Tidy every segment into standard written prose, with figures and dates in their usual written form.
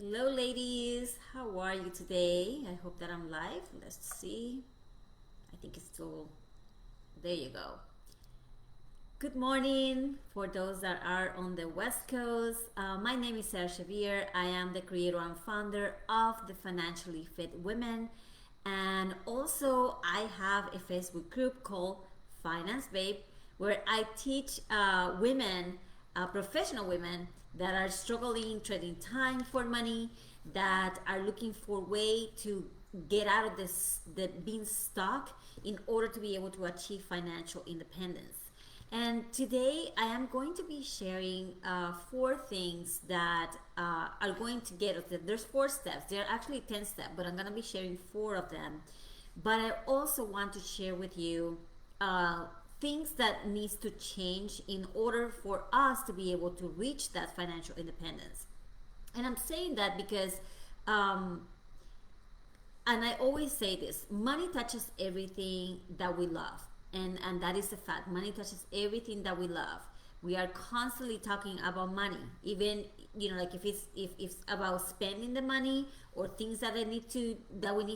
Hello, ladies. How are you today? I hope that I'm live. Let's see. I think it's still. There you go. Good morning for those that are on the West Coast. My name is Sarah Xavier. I am the creator and founder of the Financially Fit Women. And also, I have a Facebook group called Finance Babe where I teach women, professional women that are struggling trading time for money, that are looking for way to get out of this the being stuck in order to be able to achieve financial independence. And today I am going to be sharing four things that are going to get us there. There's four steps. There are actually 10 steps, but I'm going to be sharing four of them. But I also want to share with you uh, things that needs to change in order for us to be able to reach that financial independence. And I'm saying that because um, and I always say this, money touches everything that we love. And that is a fact. Money touches everything that we love. We are constantly talking about money. Even like if it's about spending the money or things that we need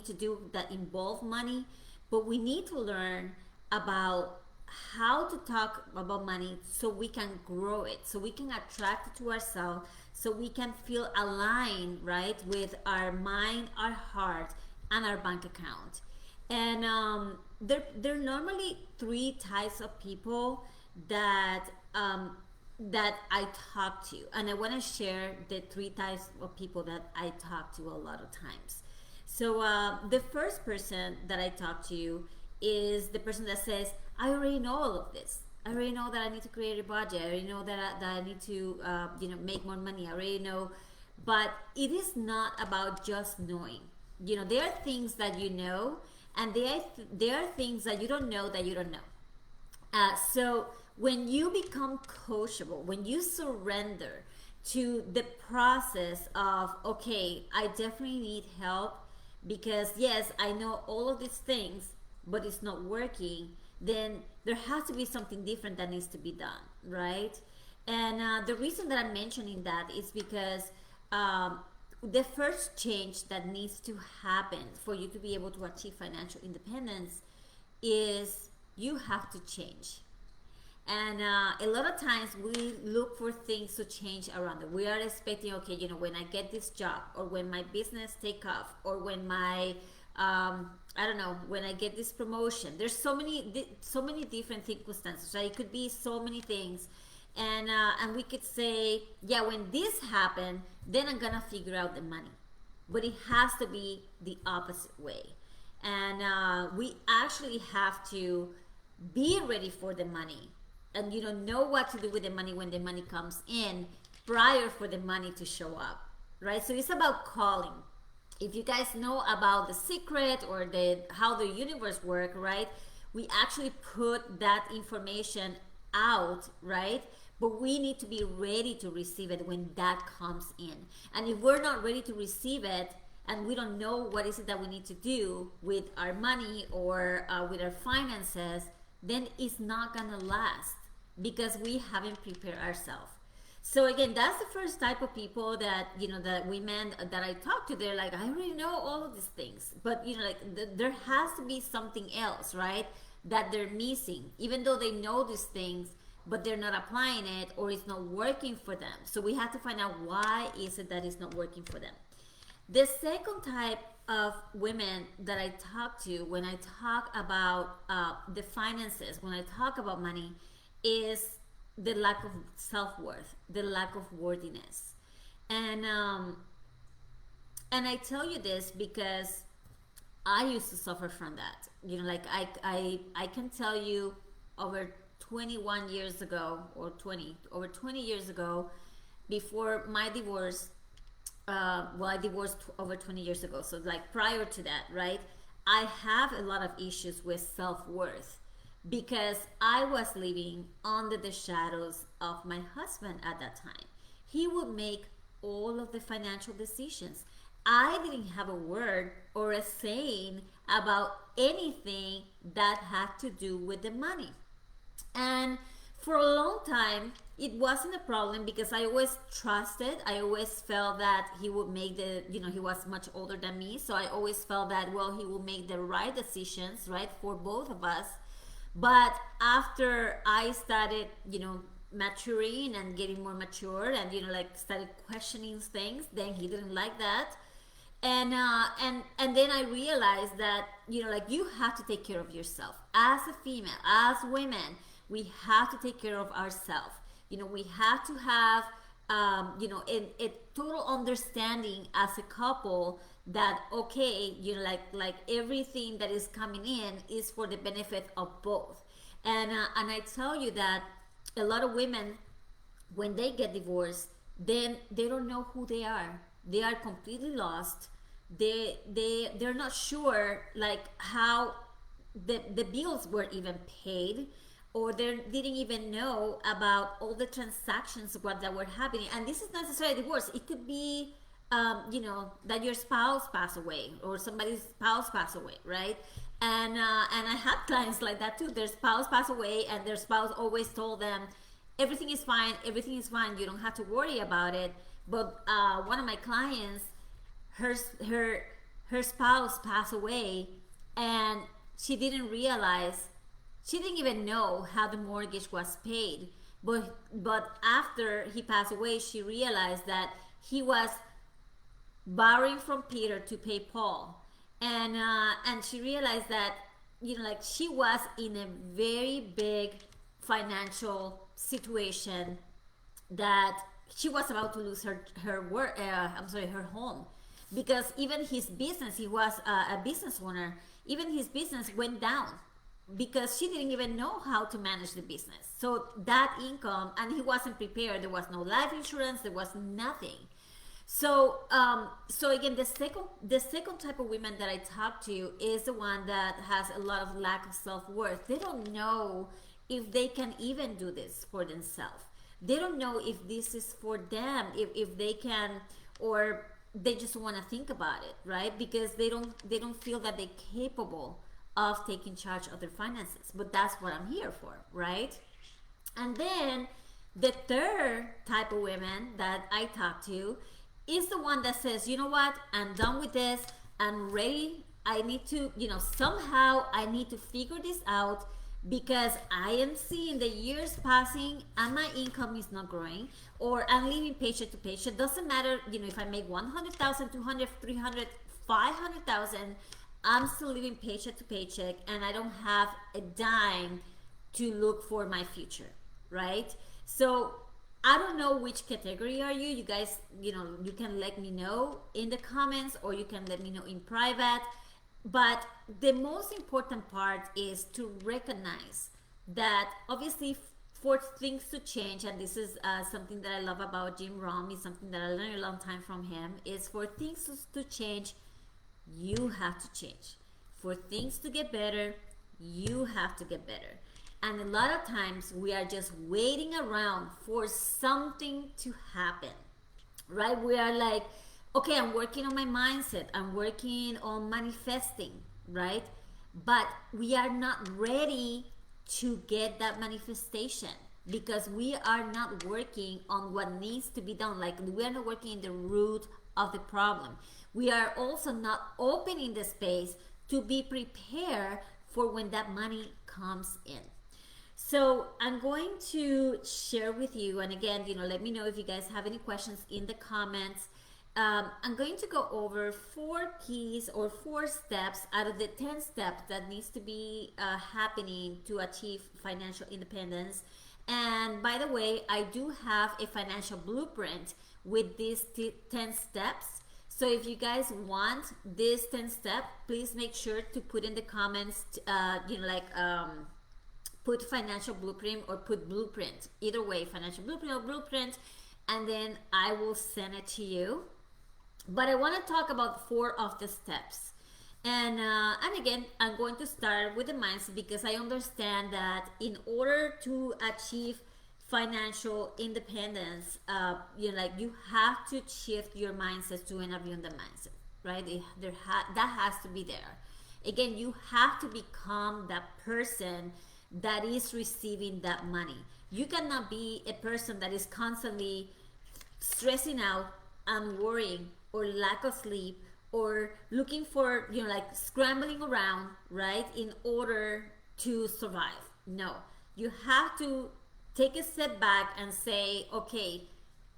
to do that involve money. But we need to learn about how to talk about money so we can grow it, so we can attract it to ourselves, so we can feel aligned, right, with our mind, our heart, and our bank account. And there are normally three types of people that that I talk to, and I want to share the three types of people that I talk to a lot of times. So the first person that I talk to is the person that says, "I already know all of this. I already know that I need to create a budget. I already know that I need to make more money. I already know." But it is not about just knowing. There are things that you know, and there are things that you don't know that you don't know. So when you become coachable, when you surrender to the process of, okay, I definitely need help because yes, I know all of these things, but it's not working, then there has to be something different that needs to be done, right? And the reason that I'm mentioning that is because the first change that needs to happen for you to be able to achieve financial independence is you have to change. And a lot of times we look for things to change around it. We are expecting, okay, when I get this job, or when my business take off, or when my I don't know, when I get this promotion. There's so many different circumstances, right? It could be so many things, and we could say, yeah, when this happened, then I'm gonna figure out the money. But it has to be the opposite way, and we actually have to be ready for the money, and know what to do with the money when the money comes in, prior for the money to show up, right? So it's about calling. If you guys know about the secret, or the how the universe work, right, we actually put that information out, right? But we need to be ready to receive it when that comes in. And if we're not ready to receive it, and we don't know what is it that we need to do with our money, or with our finances, then it's not gonna last because we haven't prepared ourselves. So again, that's the first type of people that that women that I talk to. They're like, I already know all of these things, but there has to be something else, right? That they're missing, even though they know these things, but they're not applying it, or it's not working for them. So we have to find out why is it that it's not working for them. The second type of women that I talk to when I talk about the finances, when I talk about money, is the lack of self-worth, the lack of worthiness. And um, and I tell you this because I used to suffer from that. Like I can tell you, over 21 years ago, or 20 years ago, before my divorce, well, I divorced over 20 years ago. So, like, prior to that, right? I have a lot of issues with self worth because I was living under the shadows of my husband at that time. He would make all of the financial decisions. I didn't have a word or a saying about anything that had to do with the money. And For a long time it wasn't a problem because I always trusted, I always felt that he would make the, he was much older than me, so I always felt that, well, he will make the right decisions, right, for both of us. But after I started, maturing and getting more mature and, like, started questioning things, then he didn't like that. And then I realized that, like, you have to take care of yourself as a female, as women. We have to take care of ourselves. We have to have, a total understanding as a couple that, okay, like everything that is coming in is for the benefit of both. And I tell you that a lot of women, when they get divorced, then they don't know who they are. They are completely lost. They're not sure, like, how the bills were even paid, or they didn't even know about all the transactions what that were happening. And this is not necessarily divorce. It could be, that your spouse passed away or somebody's spouse passed away, right? And I had clients like that too. Their spouse passed away, and their spouse always told them, everything is fine, everything is fine, you don't have to worry about it. But one of my clients, her her her spouse passed away, and she didn't realize, she didn't even know how the mortgage was paid. But after he passed away, she realized that he was borrowing from Peter to pay Paul. And she realized that, like, she was in a very big financial situation, that she was about to lose her work. Her home, because even his business, he was a business owner. Even his business went down because she didn't even know how to manage the business. So that income, and he wasn't prepared. There was no life insurance. There was nothing. So again, the second type of women that I talk to is the one that has a lot of lack of self-worth. They don't know if they can even do this for themselves. They don't know if this is for them, if they can, or they just want to think about it, right? Because they don't feel that they're capable of taking charge of their finances. But that's what I'm here for, right? And then the third type of women that I talk to is the one that says, you know what, I'm done with this, I'm ready, I need to, somehow I need to figure this out, because I am seeing the years passing and my income is not growing, or I'm living paycheck to paycheck. Doesn't matter, if I make 100,000, 200, 300, 500,000, I'm still living paycheck to paycheck, and I don't have a dime to look for my future, right? So I don't know which category are you. You guys, you can let me know in the comments, or you can let me know in private. But the most important part is to recognize that, obviously, for things to change, and this is something that I love about Jim Rohn, is something that I learned a long time from him, is for things to change, you have to change. For things to get better, you have to get better. And a lot of times we are just waiting around for something to happen, right? We are like, okay, I'm working on my mindset, I'm working on manifesting, right? But we are not ready to get that manifestation, because we are not working on what needs to be done. Like, we are not working in the root of the problem. We are also not opening the space to be prepared for when that money comes in. So I'm going to share with you, and again, let me know if you guys have any questions in the comments. I'm going to go over 4 keys or 4 steps out of the 10 steps that needs to be happening to achieve financial independence. And by the way, I do have a financial blueprint with these 10 steps. So if you guys want this 10 step, please make sure to put in the comments, put financial blueprint or put blueprint. Either way, financial blueprint or blueprint, and then I will send it to you. But I want to talk about 4 of the steps. And again, I'm going to start with the mindset, because I understand that in order to achieve financial independence, you have to shift your mindset to an abundant mindset, right? That has to be there. Again, you have to become that person that is receiving that money. You cannot be a person that is constantly stressing out and worrying or lack of sleep or looking for, like scrambling around, right, in order to survive. No, you have to take a step back and say, okay,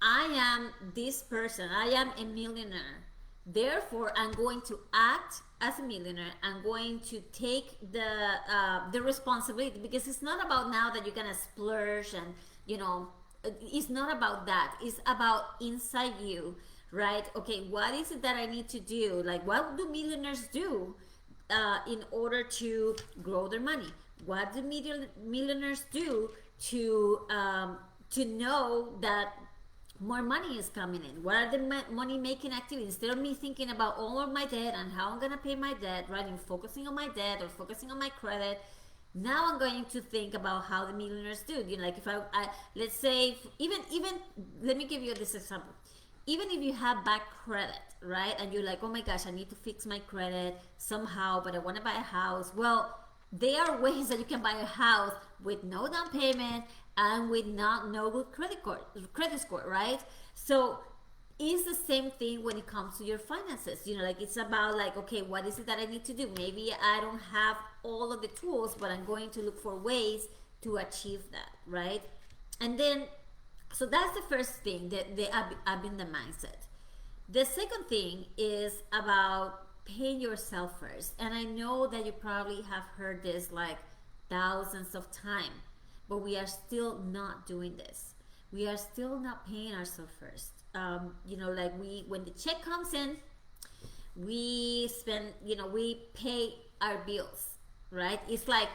I am this person, I am a millionaire. Therefore, I'm going to act as a millionaire. I'm going to take the responsibility, because it's not about now that you're gonna splurge and it's not about that. It's about inside you, right? Okay, what is it that I need to do? Like, what do millionaires do in order to grow their money? What do millionaires do to know that more money is coming in? What are the money making activities? Instead of me thinking about all of my debt and how I'm gonna pay my debt, right, and focusing on my debt or focusing on my credit, now I'm going to think about how the millionaires do. Like if I let's say, even let me give you this example. Even if you have bad credit, right, and you're like, oh my gosh, I need to fix my credit somehow, but I want to buy a house. Well, there are ways that you can buy a house with no down payment and with no good credit score, right? So it's the same thing when it comes to your finances. Like it's about like, okay, what is it that I need to do? Maybe I don't have all of the tools, but I'm going to look for ways to achieve that, right? And then, so that's the first thing, the abundant mindset. The second thing is about paying yourself first. And I know that you probably have heard this like thousands of times, but we are still not doing this. We are still not paying ourselves first. Like when the check comes in, we spend, we pay our bills, right? It's like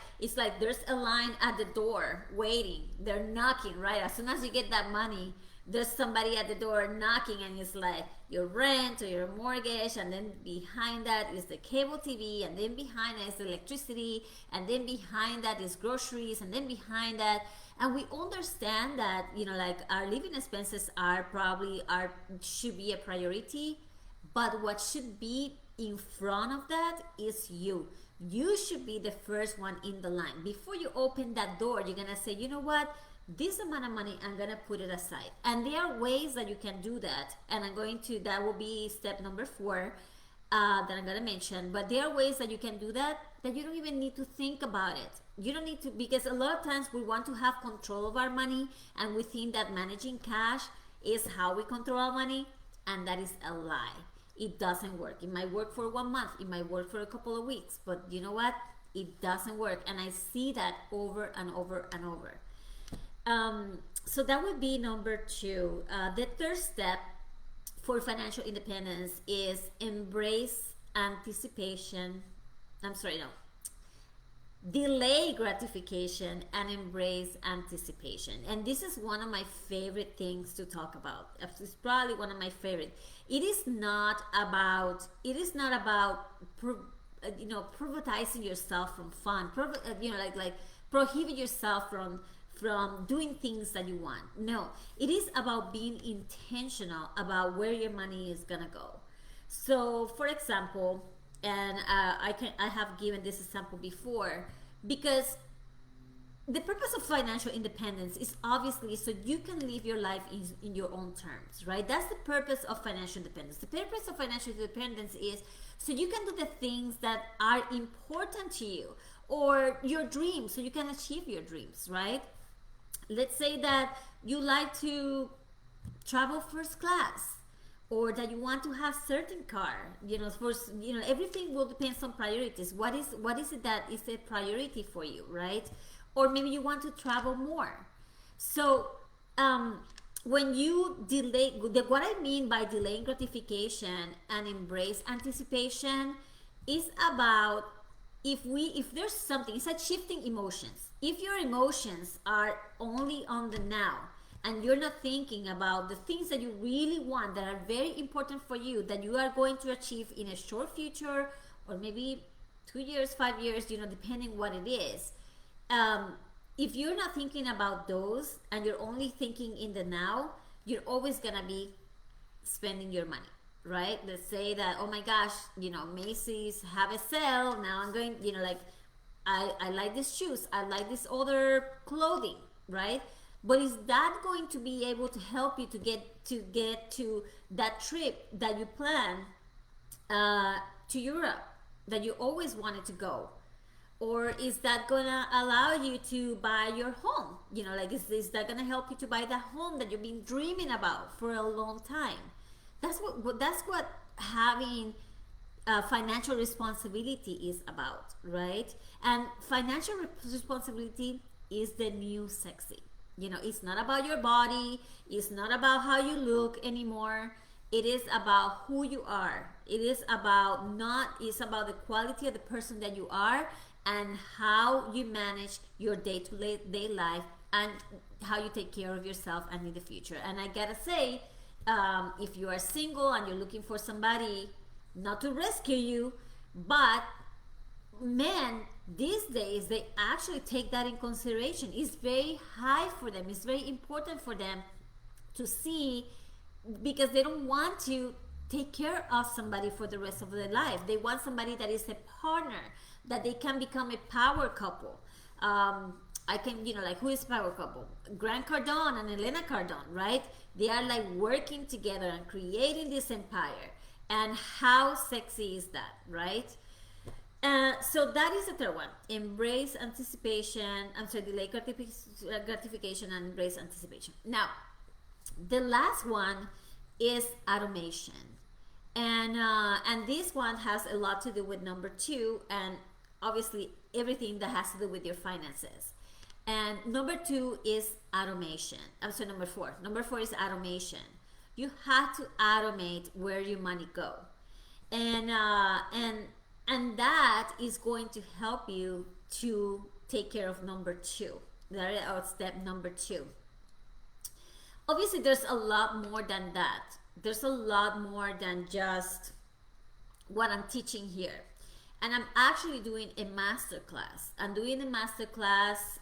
there's a line at the door waiting. They're knocking, right? As soon as you get that money, there's somebody at the door knocking, and it's like your rent or your mortgage, and then behind that is the cable TV, and then behind that is the electricity, and then behind that is groceries, and then behind that, and we understand that, like our living expenses should be a priority, but what should be in front of that is you. You should be the first one in the line. Before you open that door, you're gonna say, you know what, this amount of money, I'm gonna put it aside. And there are ways that you can do that, and that will be step number 4 that I'm gonna mention. But there are ways that you can do that you don't even need to think about it. You don't need to, because a lot of times we want to have control of our money, and we think that managing cash is how we control our money, and that is a lie. It doesn't work. It might work for 1 month, it might work for a couple of weeks, but you know what, it doesn't work. And I see that over and over and over. So that would be number 2. The third step for financial independence is embrace anticipation. Delay gratification and embrace anticipation. And this is one of my favorite things to talk about. It's probably one of my favorite. It is not about privatizing yourself from fun. Like prohibit yourself from doing things that you want. No, it is about being intentional about where your money is gonna go. So, for example, and I have given this example before, because the purpose of financial independence is obviously so you can live your life in your own terms, right? That's the purpose of financial independence. The purpose of financial independence is so you can do the things that are important to you, or your dreams, so you can achieve your dreams, right? Let's say that you like to travel first class, or that you want to have certain car. Everything will depend on priorities. What is it that is a priority for you, right? Or maybe you want to travel more. So when you delay, what I mean by delaying gratification and embrace anticipation is about, if there's something, it's like shifting emotions. If your emotions are only on the now, and you're not thinking about the things that you really want, that are very important for you, that you are going to achieve in a short future, or maybe 2 years, 5 years, depending what it is. If you're not thinking about those, and you're only thinking in the now, you're always gonna be spending your money, right? Let's say that, oh my gosh, Macy's have a sale, now I'm going, I like these shoes, I like this other clothing, right? But is that going to be able to help you to get to that trip that you plan uh, to Europe that you always wanted to go? Or is that gonna allow you to buy your home? You know, like is that gonna help you to buy that home that you've been dreaming about for a long time? That's what having financial responsibility is about, right? And financial responsibility is the new sexy. You know, it's not about your body, it's not about how you look anymore. It is about who you are. It is about not it's about the quality of the person that you are and how you manage your day-to-day life and how you take care of yourself and in the future. And I gotta say, if you are single and you're looking for somebody not to rescue you, but men these days they actually take that in consideration. It's very high for them, it's very important for them to see, because they don't want to take care of somebody for the rest of their life. They want somebody that is a partner, that they can become a power couple. I can, like, who is power couple? Grant Cardone and Elena Cardone, right? They are like working together and creating this empire. And how sexy is that, right? So that is the third one. Embrace anticipation. I'm sorry, delay gratification and embrace anticipation. Now, the last one is automation. And this one has a lot to do with number 2, and obviously everything that has to do with your finances. And number 2 is automation. I'm sorry, number 4. Number 4 is automation. You have to automate where your money go, and that is going to help you to take care of number 2. That is step number 2. Obviously, there's a lot more than that. There's a lot more than just what I'm teaching here. And I'm actually doing a master class. I'm doing a master class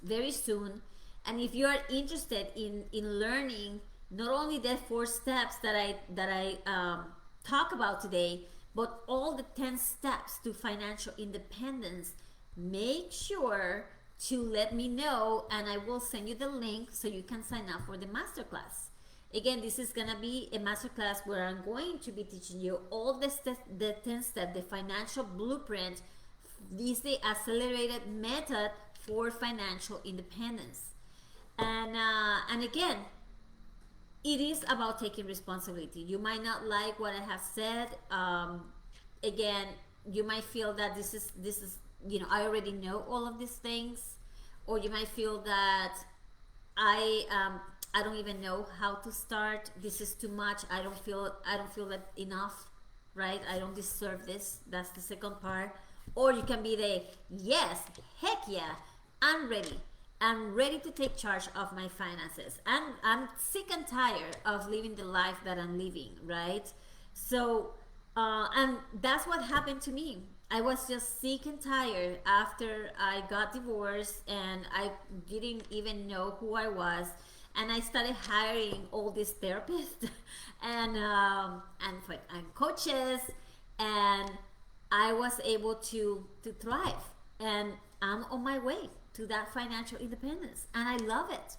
very soon. And if you are interested in learning not only the 4 steps that I talk about today, but all the 10 steps to financial independence, make sure to let me know, and I will send you the link so you can sign up for the masterclass. Again, this is gonna be a masterclass where I'm going to be teaching you all the 10 steps, the financial blueprint. This is the accelerated method for financial independence. And again, it is about taking responsibility. You might not like what I have said. Again, you might feel that this is I already know all of these things, or you might feel that I don't even know how to start. This is too much. I don't feel that enough, right? I don't deserve this. That's the second part. Or you can be the yes, heck yeah, I'm ready. I'm ready to take charge of my finances. And I'm sick and tired of living the life that I'm living, right? So, and that's what happened to me. I was just sick and tired after I got divorced, and I didn't even know who I was. And I started hiring all these therapists and coaches, and I was able to thrive. And I'm on my way to that financial independence, and I love it,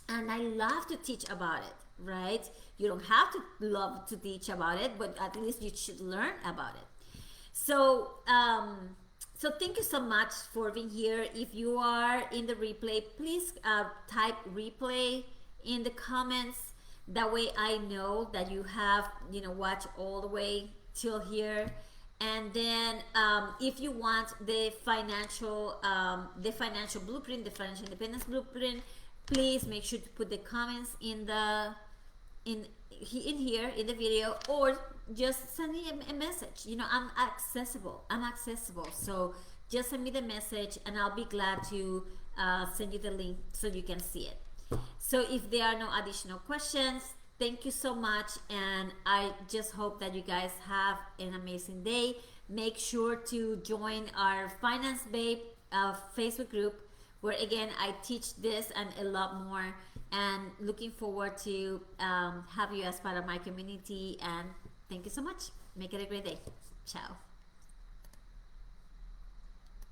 and I love to teach about it, right? You don't have to love to teach about it, but at least you should learn about it. So so thank you so much for being here. If you are in the replay, please type replay in the comments. That way I know that you have watched all the way till here. And then if you want the financial blueprint, the financial independence blueprint, please make sure to put the comments in here in the video, or just send me a message. I'm accessible. So just send me the message, and I'll be glad to send you the link so you can see it. So if there are no additional questions, thank you so much, and I just hope that you guys have an amazing day. Make sure to join our Finance Babe Facebook group, where again I teach this and a lot more, and looking forward to have you as part of my community. And thank you so much. Make it a great day. Ciao.